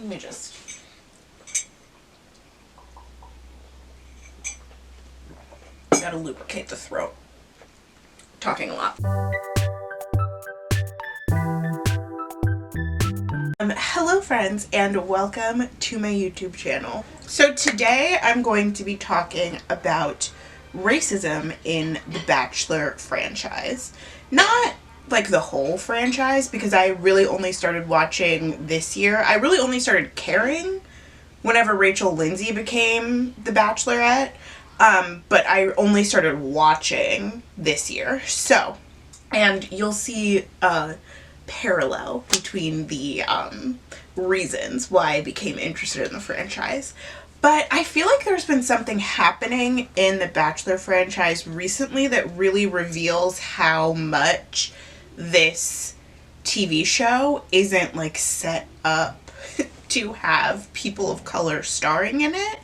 Let me just... Gotta lubricate the throat. Talking a lot. Hello friends, and welcome to my YouTube channel. So today I'm going to be talking about racism in the Bachelor franchise. Not like the whole franchise, because I really only started watching this year. I really only started caring whenever Rachel Lindsay became the Bachelorette, but I only started watching this year. So, and you'll see a parallel between the reasons why I became interested in the franchise. But I feel like there's been something happening in the Bachelor franchise recently that really reveals how much this TV show isn't like set up to have people of color starring in it,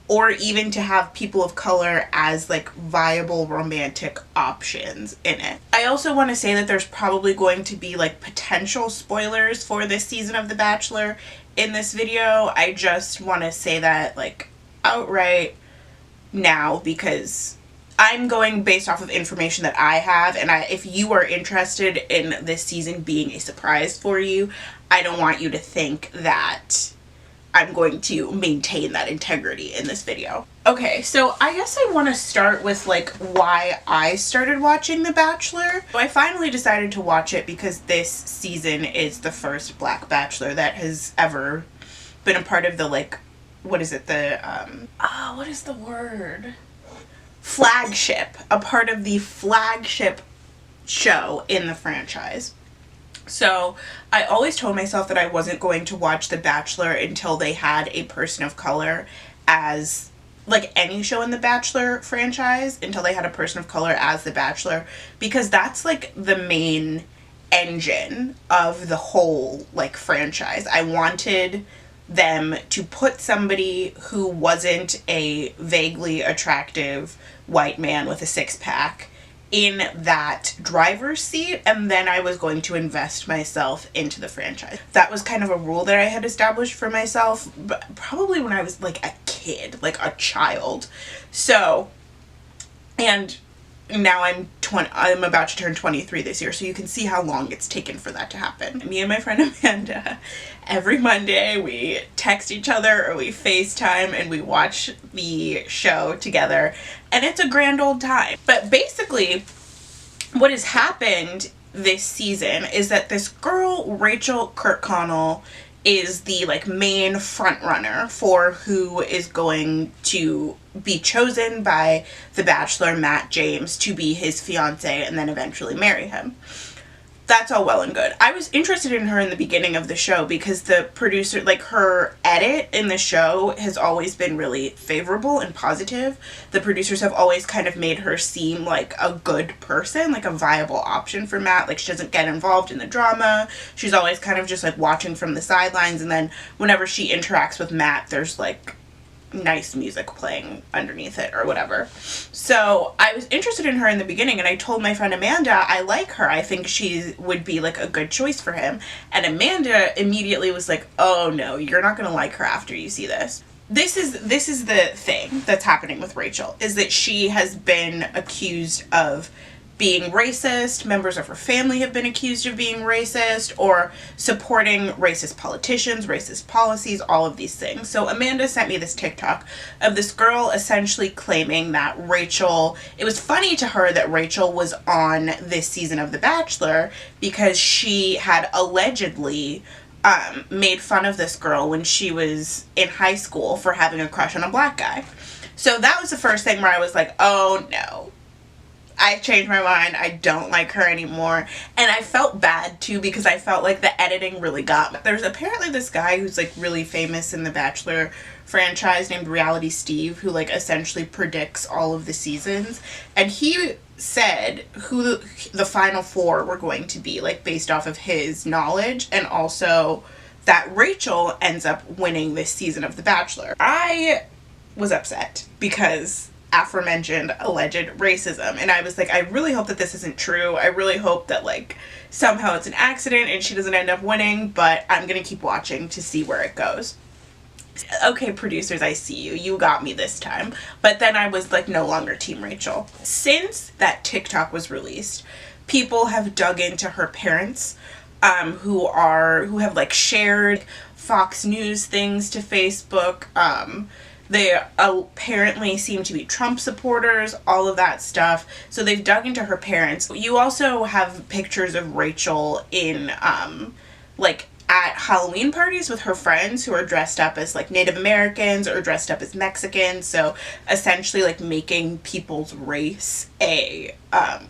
or even to have people of color as like viable romantic options in it. I also want to say that there's probably going to be like potential spoilers for this season of The Bachelor in this video. I just want to say that like outright now, because I'm going based off of information that I have, and if you are interested in this season being a surprise for you, I don't want you to think that I'm going to maintain that integrity in this video. Okay, so I guess I want to start with like why I started watching The Bachelor. So I finally decided to watch it because this season is the first Black Bachelor that has ever been a part of the like, what is it, the, what is the word? Flagship. A part of the flagship show in the franchise. So I always told myself that I wasn't going to watch The Bachelor until they had a person of color as, like any show in the Bachelor franchise, until they had a person of color as the Bachelor, because that's like the main engine of the whole like franchise. I wanted them to put somebody who wasn't a vaguely attractive white man with a six-pack in that driver's seat, and then I was going to invest myself into the franchise. That was kind of a rule that I had established for myself, but probably when I was like a kid, like a child. So, and now I'm about to turn 23 this year, so you can see how long it's taken for that to happen. Me and my friend Amanda, every Monday we text each other or we FaceTime and we watch the show together, and it's a grand old time. But basically, what has happened this season is that this girl, Rachael Kirkconnell, is the like main front runner for who is going to be chosen by the Bachelor Matt James to be his fiance and then eventually marry him. That's all well and good. I was interested in her in the beginning of the show because the producer, like her edit in the show has always been really favorable and positive. The producers have always kind of made her seem like a good person, like a viable option for Matt. Like she doesn't get involved in the drama. She's always kind of just like watching from the sidelines, and then whenever she interacts with Matt, there's like nice music playing underneath it or whatever. So I was interested in her in the beginning, and I told my friend Amanda I like her. I think she would be like a good choice for him. And Amanda immediately was like, oh no, you're not gonna like her after you see this. This is the thing that's happening with Rachael, is that she has been accused of being racist. Members of her family have been accused of being racist or supporting racist politicians, racist policies, all of these things. So Amanda sent me this TikTok of this girl essentially claiming that Rachael, it was funny to her that Rachael was on this season of The Bachelor because she had allegedly made fun of this girl when she was in high school for having a crush on a black guy. So that was the first thing where I was like, oh no, I changed my mind. I don't like her anymore. And I felt bad too, because I felt like the editing really got me. There's apparently this guy who's like really famous in the Bachelor franchise named Reality Steve, who like essentially predicts all of the seasons. And he said who the final four were going to be, like based off of his knowledge, and also that Rachael ends up winning this season of The Bachelor. I was upset because aforementioned alleged racism. And I was like, I really hope that this isn't true. I really hope that like somehow it's an accident and she doesn't end up winning, but I'm gonna keep watching to see where it goes. Okay, producers, I see you. You got me this time. But then I was like no longer Team Rachael. Since that TikTok was released, people have dug into her parents, who have like shared Fox News things to Facebook. They apparently seem to be Trump supporters, all of that stuff. So they've dug into her parents. You also have pictures of Rachael in, like, at Halloween parties with her friends who are dressed up as, like, Native Americans or dressed up as Mexicans. So essentially, like, making people's race a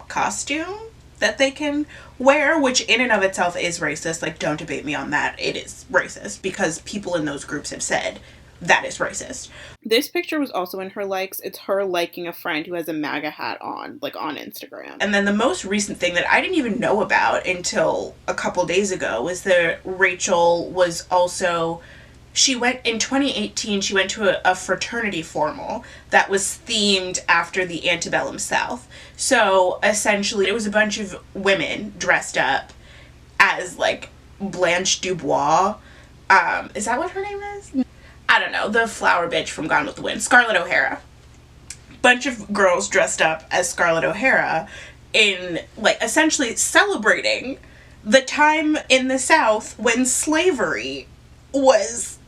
costume that they can wear, which in and of itself is racist. Like, don't debate me on that. It is racist because people in those groups have said that is racist. This picture was also in her likes. It's her liking a friend who has a MAGA hat on, like on Instagram. And then the most recent thing that I didn't even know about until a couple days ago was that Rachael was also, in 2018, she went to a fraternity formal that was themed after the antebellum South. So essentially it was a bunch of women dressed up as like Blanche Dubois. Is that what her name is? I don't know, the flower bitch from Gone with the Wind, Scarlett O'Hara. Bunch of girls dressed up as Scarlett O'Hara in, like, essentially celebrating the time in the South when slavery was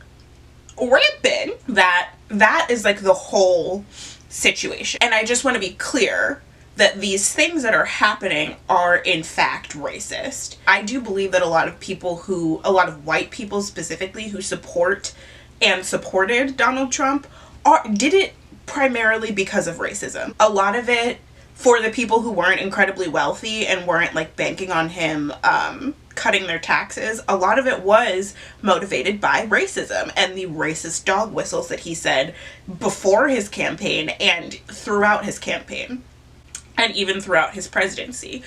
rampant. That is, like, the whole situation. And I just want to be clear that these things that are happening are in fact racist. I do believe that a lot of white people specifically who support and supported Donald Trump did it primarily because of racism. A lot of it, for the people who weren't incredibly wealthy and weren't like banking on him cutting their taxes, a lot of it was motivated by racism and the racist dog whistles that he said before his campaign and throughout his campaign and even throughout his presidency.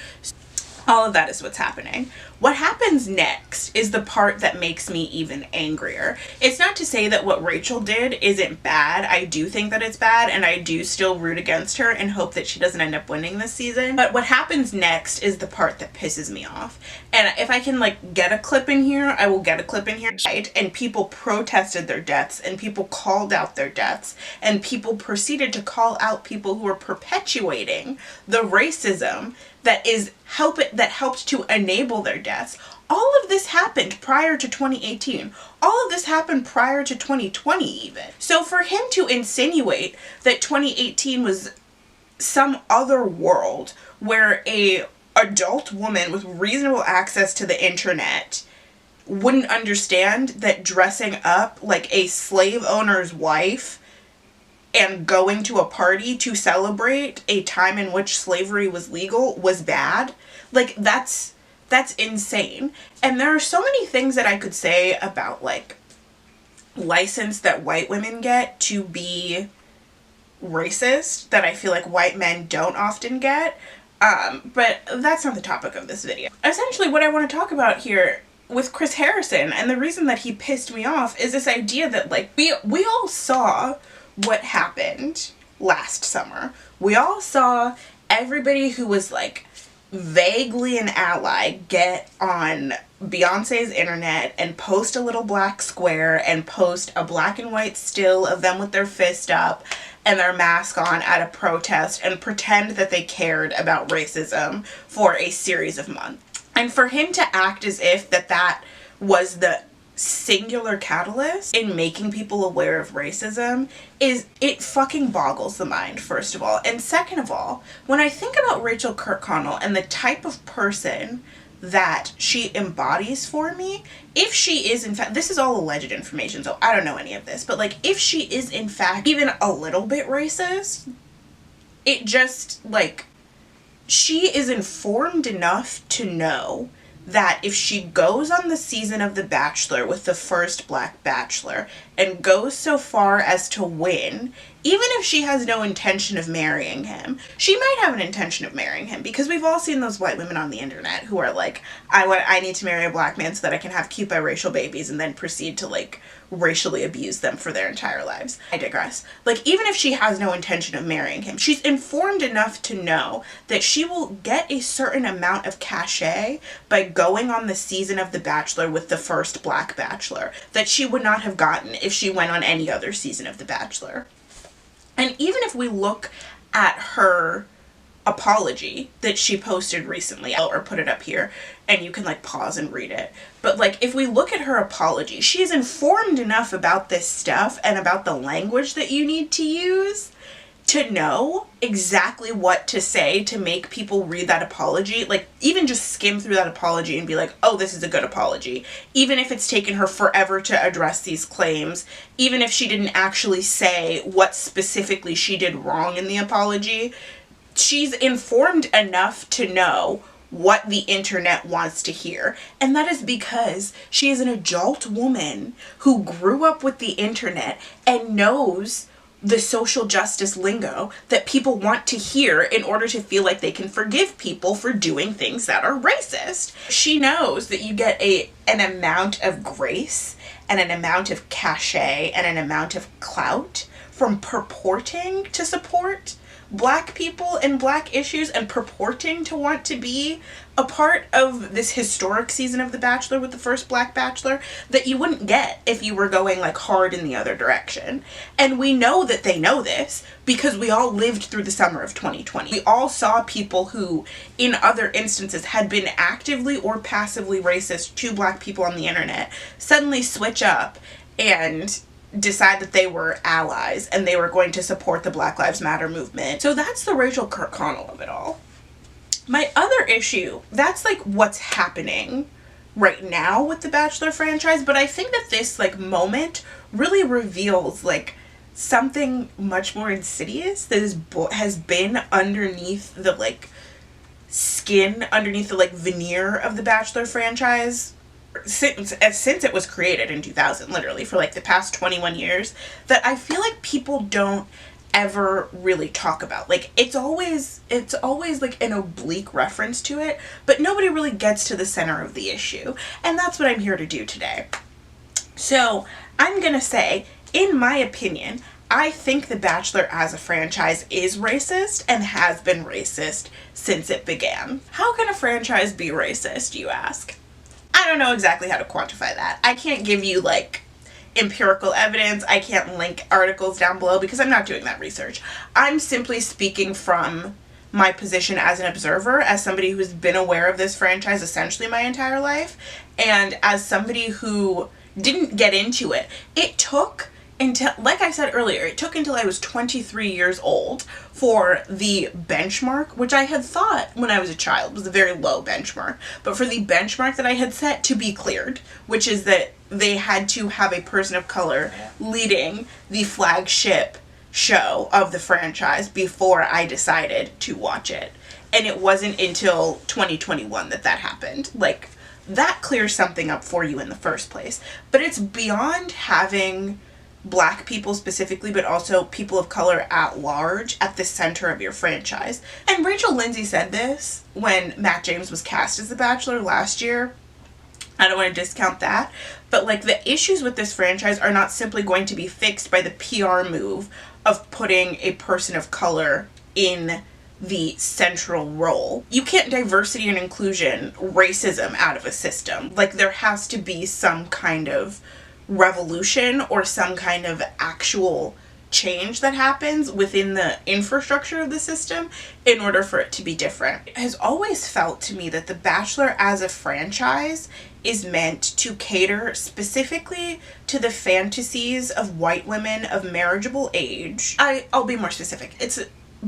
All of that is what's happening. What happens next is the part that makes me even angrier. It's not to say that what Rachael did isn't bad. I do think that it's bad, and I do still root against her and hope that she doesn't end up winning this season. But what happens next is the part that pisses me off. And if I can, like, get a clip in here, I will get a clip in here. Right? And people protested their deaths, and people called out their deaths, and people proceeded to call out people who are perpetuating the racism that helped to enable their deaths. All of this happened prior to 2018. All of this happened prior to 2020 even. So for him to insinuate that 2018 was some other world where a adult woman with reasonable access to the internet wouldn't understand that dressing up like a slave owner's wife and going to a party to celebrate a time in which slavery was legal was bad. Like, that's insane. And there are so many things that I could say about, like, license that white women get to be racist that I feel like white men don't often get. But that's not the topic of this video. Essentially, what I want to talk about here with Chris Harrison, and the reason that he pissed me off, is this idea that, like, we all saw what happened last summer. We all saw everybody who was like vaguely an ally get on Beyonce's internet and post a little black square and post a black and white still of them with their fist up and their mask on at a protest and pretend that they cared about racism for a series of months. And for him to act as if that was the singular catalyst in making people aware of racism it fucking boggles the mind, first of all. And second of all, when I think about Rachael Kirkconnell and the type of person that she embodies for me, if she is in fact, this is all alleged information, so I don't know any of this, but like if she is in fact even a little bit racist, it just like, she is informed enough to know that if she goes on the season of The Bachelor with the first black bachelor and goes so far as to win, even if she has no intention of marrying him, she might have an intention of marrying him, because we've all seen those white women on the internet who are like, I need to marry a black man so that I can have cute biracial babies, and then proceed to like racially abuse them for their entire lives. I digress. Like, even if she has no intention of marrying him, she's informed enough to know that she will get a certain amount of cachet by going on the season of The Bachelor with the first black bachelor that she would not have gotten if she went on any other season of The Bachelor. And even if we look at her apology that she posted recently, or put it up here and you can like pause and read it, but like if we look at her apology, she is informed enough about this stuff and about the language that you need to use to know exactly what to say to make people read that apology, like even just skim through that apology and be like, oh, this is a good apology, even if it's taken her forever to address these claims, even if she didn't actually say what specifically she did wrong in the apology. She's informed enough to know what the internet wants to hear. And that is because she is an adult woman who grew up with the internet and knows the social justice lingo that people want to hear in order to feel like they can forgive people for doing things that are racist. She knows that you get an amount of grace and an amount of cachet and an amount of clout from purporting to support black people and black issues and purporting to want to be a part of this historic season of The Bachelor with the first black bachelor that you wouldn't get if you were going like hard in the other direction. And we know that they know this because we all lived through the summer of 2020. We all saw people who in other instances had been actively or passively racist to black people on the internet suddenly switch up and decide that they were allies and they were going to support the Black Lives Matter movement. So that's the Rachael Kirkconnell of it all. My other issue, that's like what's happening right now with the Bachelor franchise, but I think that this like moment really reveals like something much more insidious that has been underneath the like skin, underneath the like veneer of the Bachelor franchise since it was created in 2000, literally for like the past 21 years, that I feel like people don't ever really talk about. Like it's always like an oblique reference to it, but nobody really gets to the center of the issue, and that's what I'm here to do today. So I'm gonna say, in my opinion, I think The Bachelor as a franchise is racist and has been racist since it began. How can a franchise be racist, you ask? I don't know exactly how to quantify that. I can't give you like empirical evidence. I can't link articles down below because I'm not doing that research. I'm simply speaking from my position as an observer, as somebody who's been aware of this franchise essentially my entire life, and as somebody who didn't get into it. It took until, like I said earlier, it took until I was 23 years old for the benchmark, which I had thought when I was a child was a very low benchmark, but for the benchmark that I had set to be cleared, which is that they had to have a person of color leading the flagship show of the franchise before I decided to watch it. And it wasn't until 2021 that happened. Like, that clears something up for you in the first place. But it's beyond having black people specifically, but also people of color at large at the center of your franchise. And Rachel Lindsay said this when Matt James was cast as The Bachelor last year. I don't want to discount that, but like the issues with this franchise are not simply going to be fixed by the PR move of putting a person of color in the central role. You can't diversity and inclusion racism out of a system. Like, there has to be some kind of revolution or some kind of actual change that happens within the infrastructure of the system in order for it to be different. It has always felt to me that The Bachelor as a franchise is meant to cater specifically to the fantasies of white women of marriageable age. I'll be more specific. It's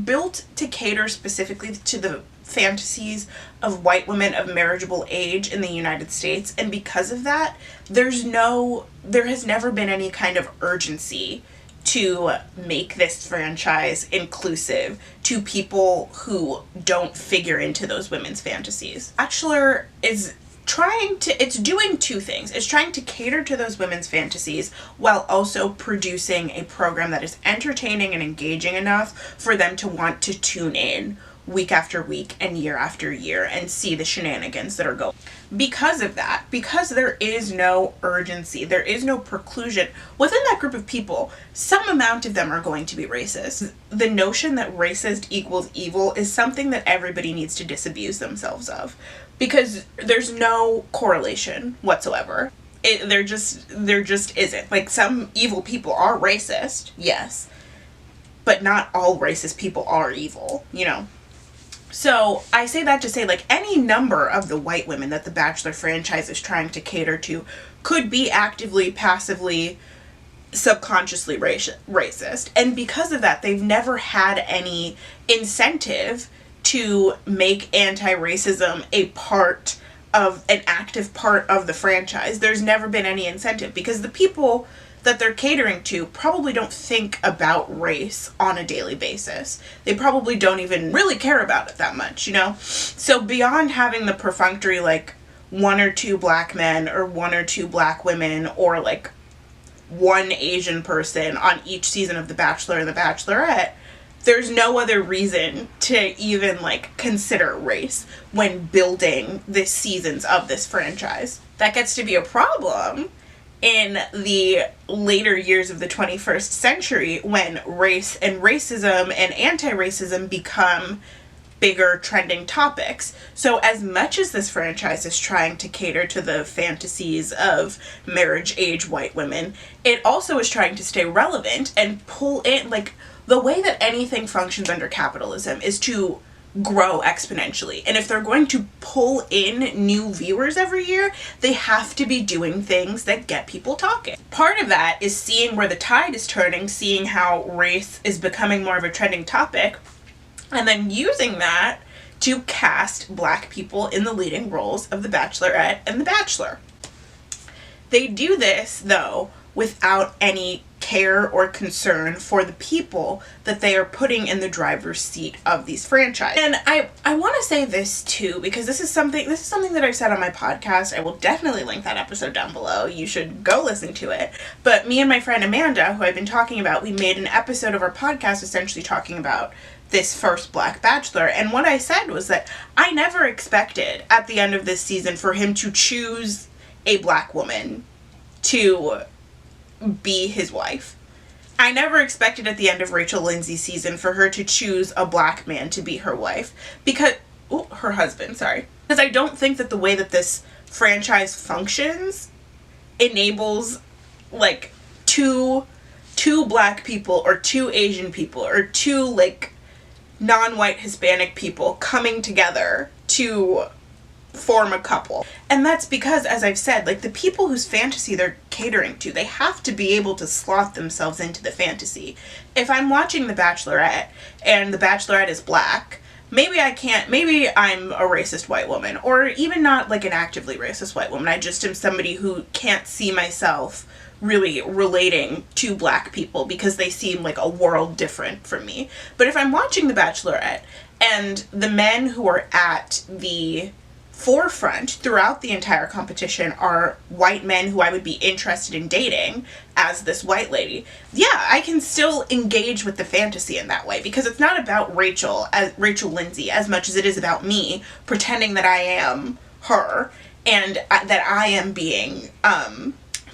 built to cater specifically to the fantasies of white women of marriageable age in the United States, and because of that, there has never been any kind of urgency to make this franchise inclusive to people who don't figure into those women's fantasies. Bachelor is it's doing two things. It's trying to cater to those women's fantasies while also producing a program that is entertaining and engaging enough for them to want to tune in week after week and year after year and see the shenanigans that are going. Because of that, because there is no urgency, there is no preclusion within that group of people, some amount of them are going to be racist. The notion that racist equals evil is something that everybody needs to disabuse themselves of, because there's no correlation whatsoever. There just isn't. Like, some evil people are racist, yes, but not all racist people are evil, you know? So I say that to say, like, any number of the white women that the Bachelor franchise is trying to cater to could be actively, passively, subconsciously racist. And because of that, they've never had any incentive to make anti-racism an active part of the franchise. There's never been any incentive, because the people that they're catering to probably don't think about race on a daily basis. They probably don't even really care about it that much, you know? So beyond having the perfunctory, like, one or two black men or one or two black women or, like, one Asian person on each season of The Bachelor and The Bachelorette, there's no other reason to even, like, consider race when building the seasons of this franchise. That gets to be a problem in the later years of the 21st century, when race and racism and anti-racism become bigger trending topics. So as much as this franchise is trying to cater to the fantasies of marriage-age white women, it also is trying to stay relevant and pull in, like, the way that anything functions under capitalism is to grow exponentially. And if they're going to pull in new viewers every year, they have to be doing things that get people talking. Part of that is seeing where the tide is turning, seeing how race is becoming more of a trending topic, and then using that to cast black people in the leading roles of The Bachelorette and The Bachelor. They do this, though, without any care or concern for the people that they are putting in the driver's seat of these franchises. And I want to say this too, because this is something that I've said on my podcast. I will definitely link that episode down below. You should go listen to it. But me and my friend Amanda, who I've been talking about, we made an episode of our podcast essentially talking about this first Black Bachelor. And what I said was that I never expected at the end of this season for him to choose a black woman to be his wife. I never expected at the end of Rachel Lindsay's season for her to choose a black man to be her wife, because her husband, sorry. Because I don't think that the way that this franchise functions enables, like, two black people or two Asian people or two, like, non-white Hispanic people coming together to form a couple. And that's because, as I've said, like, the people whose fantasy they're catering to, they have to be able to slot themselves into the fantasy. If I'm watching The Bachelorette and The Bachelorette is black, maybe I'm a racist white woman, or even not like an actively racist white woman. I just am somebody who can't see myself really relating to black people because they seem like a world different from me. But if I'm watching The Bachelorette and the men who are at the forefront throughout the entire competition are white men who I would be interested in dating as this white lady, yeah, I can still engage with the fantasy in that way, because it's not about Rachel Lindsay as much as it is about me pretending that I am her and that I am being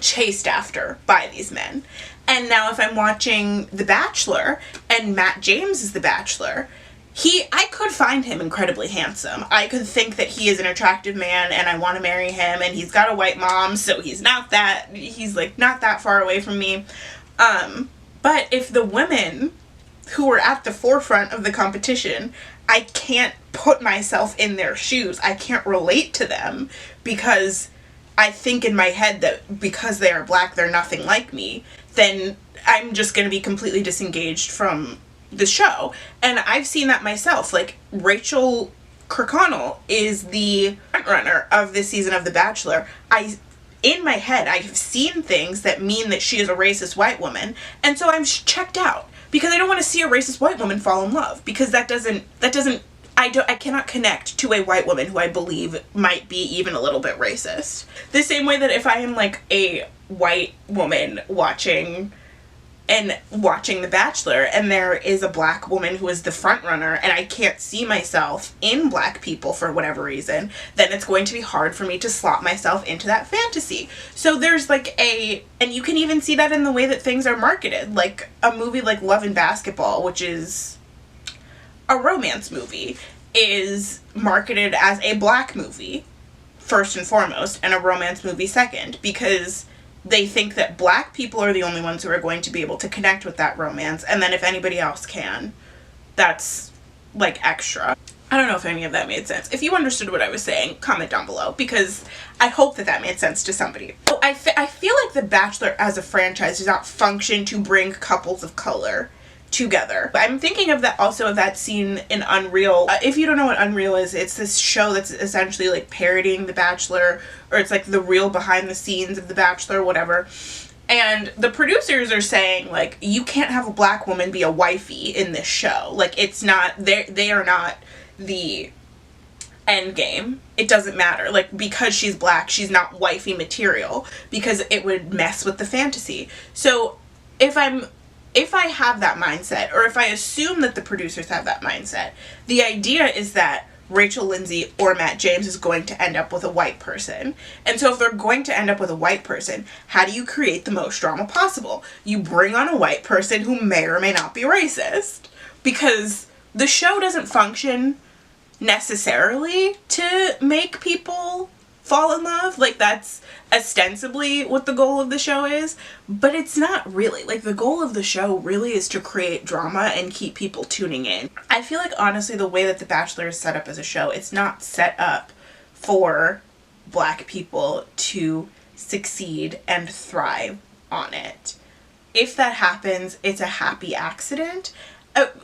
chased after by these men. And now if I'm watching The Bachelor and Matt James is The Bachelor, I could find him incredibly handsome. I could think that he is an attractive man and I want to marry him, and he's got a white mom, so he's not that far away from me. But if the women who are at the forefront of the competition, I can't put myself in their shoes. I can't relate to them because I think in my head that because they are black, they're nothing like me, then I'm just going to be completely disengaged from the show. And I've seen that myself. Like, Rachael Kirkconnell is the frontrunner of this season of The Bachelor. In my head, I've seen things that mean that she is a racist white woman, and so I'm checked out because I don't want to see a racist white woman fall in love, because that doesn't I cannot connect to a white woman who I believe might be even a little bit racist. The same way that if I am like a white woman watching The Bachelor and there is a black woman who is the front runner and I can't see myself in black people for whatever reason, then it's going to be hard for me to slot myself into that fantasy. So there's like and you can even see that in the way that things are marketed. Like a movie like Love and Basketball, which is a romance movie, is marketed as a black movie first and foremost and a romance movie second, because they think that black people are the only ones who are going to be able to connect with that romance, and then if anybody else can, that's like extra. I don't know if any of that made sense. If you understood what I was saying, comment down below, because I hope that made sense to somebody. So I feel like The Bachelor as a franchise does not function to bring couples of color together. I'm thinking of that scene in Unreal. If you don't know what Unreal is, it's this show that's essentially like parodying The Bachelor, or it's like the real behind the scenes of The Bachelor, whatever. And the producers are saying, like, you can't have a black woman be a wifey in this show. Like, it's not, they are not the end game. It doesn't matter. Like, because she's black, she's not wifey material, because it would mess with the fantasy. So if I have that mindset, or if I assume that the producers have that mindset, the idea is that Rachel Lindsay or Matt James is going to end up with a white person. And so if they're going to end up with a white person, how do you create the most drama possible? You bring on a white person who may or may not be racist. Because the show doesn't function necessarily to make people fall in love. Like, that's ostensibly what the goal of the show is, but it's not really. Like, the goal of the show really is to create drama and keep people tuning in. I feel like, honestly, the way that The Bachelor is set up as a show, it's not set up for black people to succeed and thrive on it. If that happens, it's a happy accident.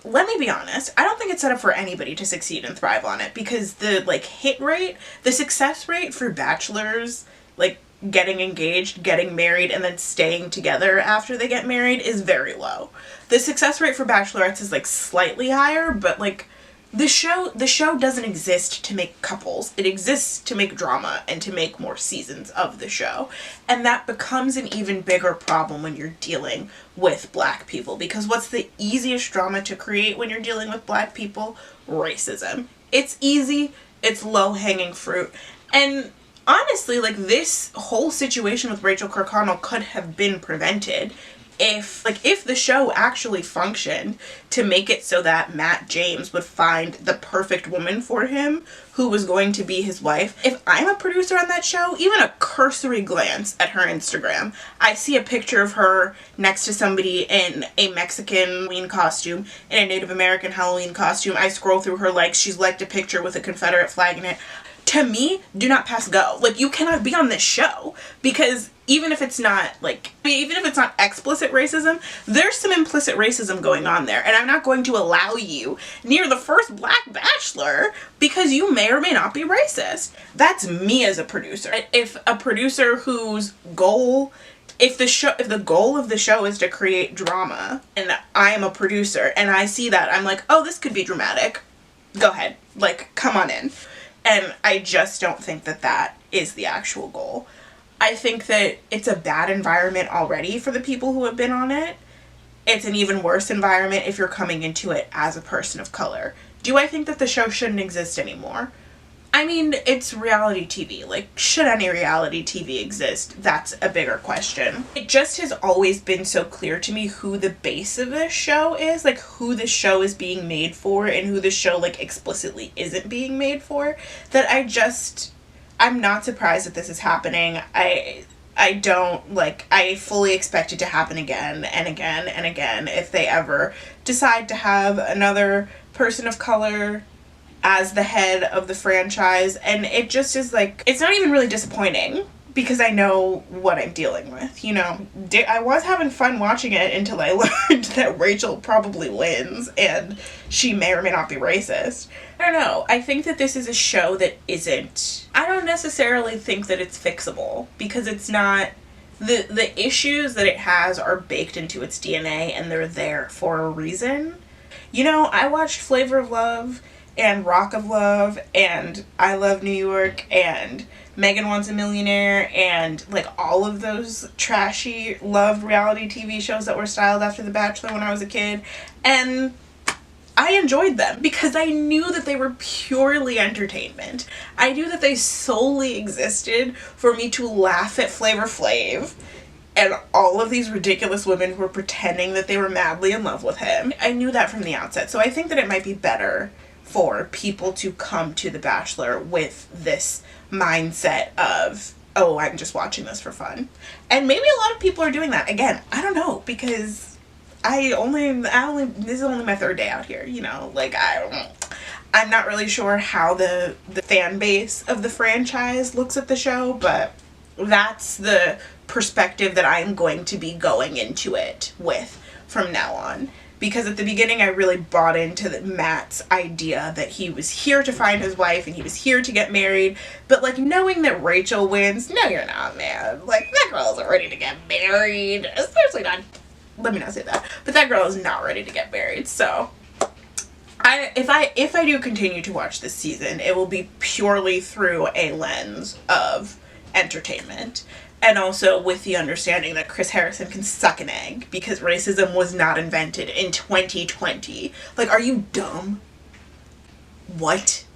Let me be honest, I don't think it's set up for anybody to succeed and thrive on it, because the, like, hit rate, the success rate for bachelors, like, getting engaged, getting married, and then staying together after they get married is very low. The success rate for bachelorettes is, like, slightly higher, but, like, the show doesn't exist to make couples. It exists to make drama and to make more seasons of the show. And that becomes an even bigger problem when you're dealing with black people, because what's the easiest drama to create when you're dealing with black people? Racism. It's easy, it's low-hanging fruit, and honestly, like, this whole situation with Rachael Kirkconnell could have been prevented if the show actually functioned to make it so that Matt James would find the perfect woman for him who was going to be his wife. If I'm a producer on that show, even a cursory glance at her Instagram, I see a picture of her next to somebody in a Mexican Halloween costume, in a Native American Halloween costume. I scroll through her likes. She's liked a picture with a Confederate flag in it. To me, do not pass go. Like, you cannot be on this show, because even if it's not explicit racism, there's some implicit racism going on there, and I'm not going to allow you near the first black bachelor because you may or may not be racist. That's me as a producer. If a producer whose goal, if the goal of the show is to create drama, and I am a producer and I see that, I'm like, oh, this could be dramatic. Go ahead. Like, come on in. And I just don't think that that is the actual goal. I think that it's a bad environment already for the people who have been on it. It's an even worse environment if you're coming into it as a person of color. Do I think that the show shouldn't exist anymore? I mean, it's reality TV. Like, should any reality TV exist? That's a bigger question. It just has always been so clear to me who the base of this show is, like, who the show is being made for and who the show, like, explicitly isn't being made for, that I'm not surprised that this is happening. I fully expect it to happen again and again and again if they ever decide to have another person of color as the head of the franchise. And it just is like, it's not even really disappointing because I know what I'm dealing with, you know. I was having fun watching it until I learned that Rachel probably wins and she may or may not be racist. I don't know. I think that this is a show that I don't necessarily think that it's fixable, because it's not, the issues that it has are baked into its DNA and they're there for a reason. You know, I watched Flavor of Love and Rock of Love and I Love New York and Megan Wants a Millionaire and like all of those trashy love reality TV shows that were styled after The Bachelor when I was a kid. And I enjoyed them because I knew that they were purely entertainment. I knew that they solely existed for me to laugh at Flavor Flav and all of these ridiculous women who were pretending that they were madly in love with him. I knew that from the outset. So I think that it might be better for people to come to The Bachelor with this mindset of, oh, I'm just watching this for fun. And maybe a lot of people are doing that. Again, I don't know, because I only this is only my third day out here, you know, like I'm not really sure how the fan base of the franchise looks at the show, but that's the perspective that I'm going to be going into it with from now on. Because at the beginning I really bought into Matt's idea that he was here to find his wife and he was here to get married. But like knowing that Rachael wins, no you're not, man. Like that girl isn't ready to get married. Especially not, let me not say that. But that girl is not ready to get married. So if I do continue to watch this season, it will be purely through a lens of entertainment. And also with the understanding that Chris Harrison can suck an egg because racism was not invented in 2020. Like, are you dumb? What?